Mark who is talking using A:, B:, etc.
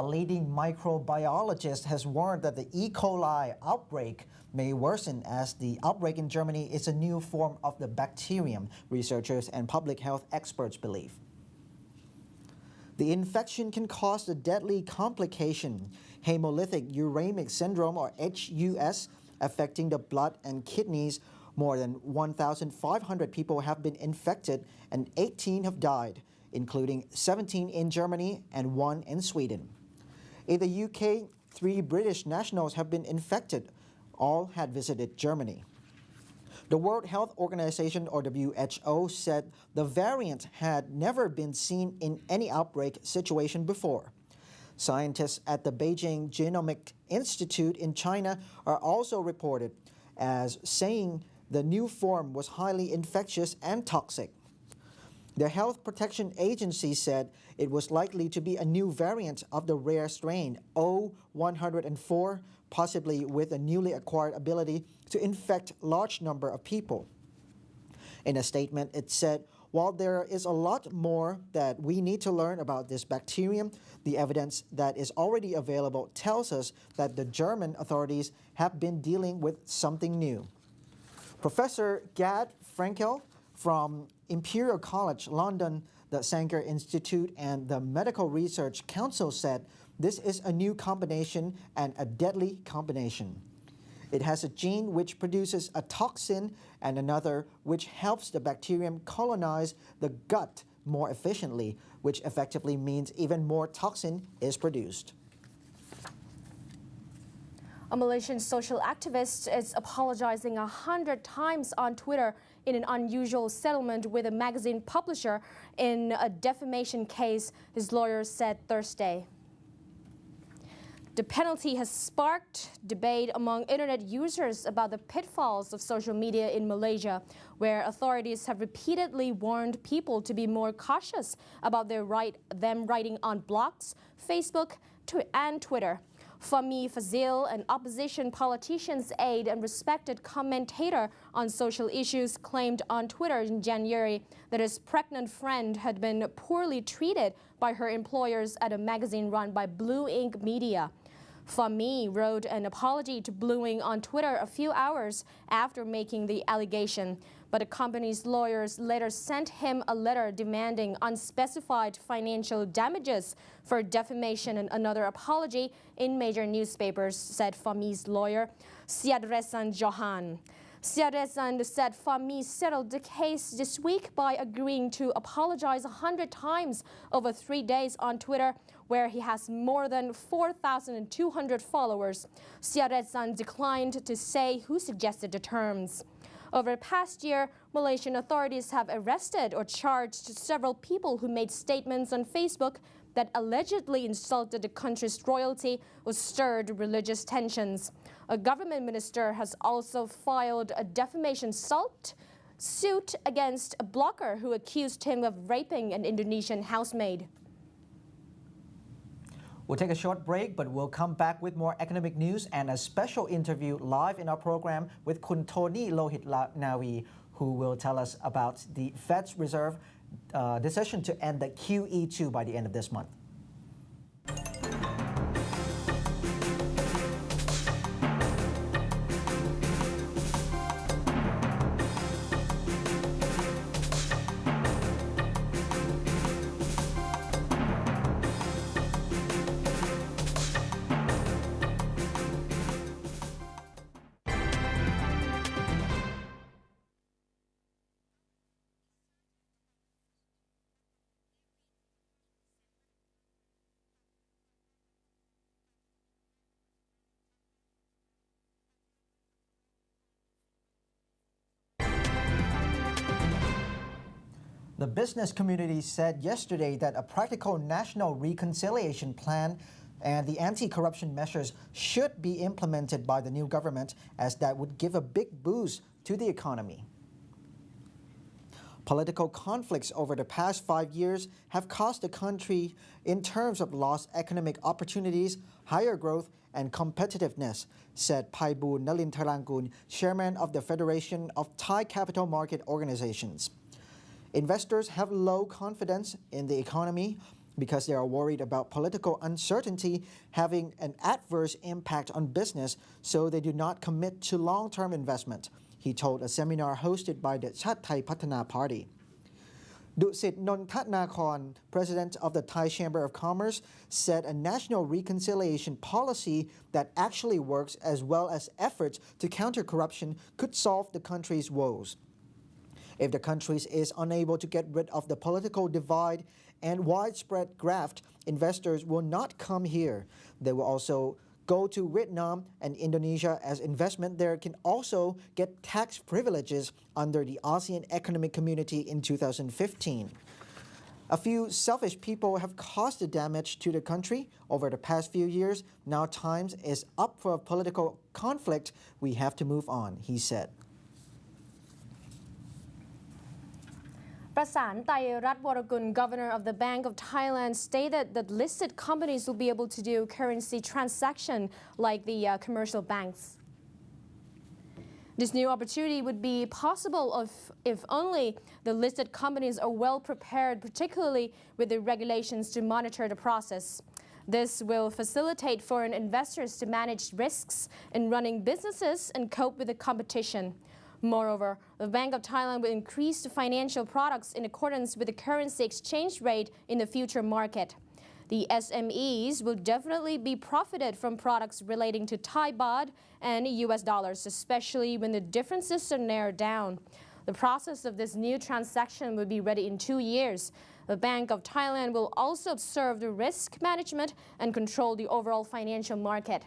A: A leading microbiologist has warned that the E. coli outbreak may worsen as the outbreak in Germany is a new form of the bacterium, researchers and public health experts believe. The infection can cause a deadly complication, hemolytic uremic syndrome or HUS, affecting the blood and kidneys. More than 1,500 people have been infected and 18 have died, including 17 in Germany and 1 in Sweden. In the UK, 3 British nationals have been infected. All had visited Germany. The World Health Organization, or WHO, said the variant had never been seen in any outbreak situation before. Scientists at the Beijing Genomic Institute in China are also reported as saying the new form was highly infectious and toxic. The Health Protection Agency said it was likely to be a new variant of the rare strain O104, possibly with a newly acquired ability to infect large number of people. In a statement, it said, while there is a lot more that we need to learn about this bacterium, the evidence that is already available tells us that the German authorities have been dealing with something new. Professor Gad Frankel from Imperial College London, the Sanger Institute and the Medical Research Council said this is a new combination and a deadly combination. It has a gene which produces a toxin and another which helps the bacterium colonize the gut more efficiently, which effectively means even more toxin is produced.
B: A Malaysian social activist is apologizing 100 times on Twitter in an unusual settlement with a magazine publisher in a defamation case, his lawyers said Thursday. The penalty has sparked debate among internet users about the pitfalls of social media in Malaysia, where authorities have repeatedly warned people to be more cautious about them writing on blogs, Facebook, and Twitter. Fahmi Fazil, an opposition politician's aide and respected commentator on social issues, claimed on Twitter in January that his pregnant friend had been poorly treated by her employers at a magazine run by Blue Ink Media. Fahmi wrote an apology to Blue Ink on Twitter a few hours after making the allegation, but the company's lawyers later sent him a letter demanding unspecified financial damages for defamation and another apology in major newspapers, said Fahmi's lawyer, Siadresan Johan. Siadresan said Fahmi settled the case this week by agreeing to apologize 100 times over 3 days on Twitter, where he has more than 4,200 followers. Siadresan declined to say who suggested the terms. Over the past year, Malaysian authorities have arrested or charged several people who made statements on Facebook that allegedly insulted the country's royalty or stirred religious tensions. A government minister has also filed a defamation suit against a blogger who accused him of raping an Indonesian housemaid.
A: We'll take a short break, but we'll come back with more economic news and a special interview live in our program with Kun Tony Lohit Nawi, who will tell us about the Fed's Reserve decision to end the QE2 by the end of this month. The business community said yesterday that a practical national reconciliation plan and the anti-corruption measures should be implemented by the new government, as that would give a big boost to the economy. Political conflicts over the past 5 years have cost the country in terms of lost economic opportunities, higher growth, and competitiveness, said Paiboon Nalintarangun, chairman of the Federation of Thai Capital Market Organizations. Investors have low confidence in the economy, because they are worried about political uncertainty having an adverse impact on business, so they do not commit to long-term investment, he told a seminar hosted by the Chat Thai Patana Party. Dusit Nontatnakon, president of the Thai Chamber of Commerce, said a national reconciliation policy that actually works, as well as efforts to counter corruption, could solve the country's woes. If the country is unable to get rid of the political divide and widespread graft, investors will not come here. They will also go to Vietnam and Indonesia, as investment there can also get tax privileges under the Asean Economic Community in 2015. A few selfish people have caused the damage to the country over the past few years. Now time is up for a political conflict. We have to move on, he said.
B: ประสานไตรรัตน์วรกุล Governor of the Bank of Thailand, stated that listed companies will be able to do currency transaction like the commercial banks. This new opportunity would be possible if only the listed companies are well prepared, particularly with the regulations to monitor the process. This will facilitate foreign investors to manage risks in running businesses and cope with the competition. Moreover, the Bank of Thailand will increase the financial products in accordance with the currency exchange rate in the future market. The SMEs will definitely be profited from products relating to Thai baht and US dollars, especially when the differences are narrowed down. The process of this new transaction will be ready in 2 years. The Bank of Thailand will also observe the risk management and control the overall financial market.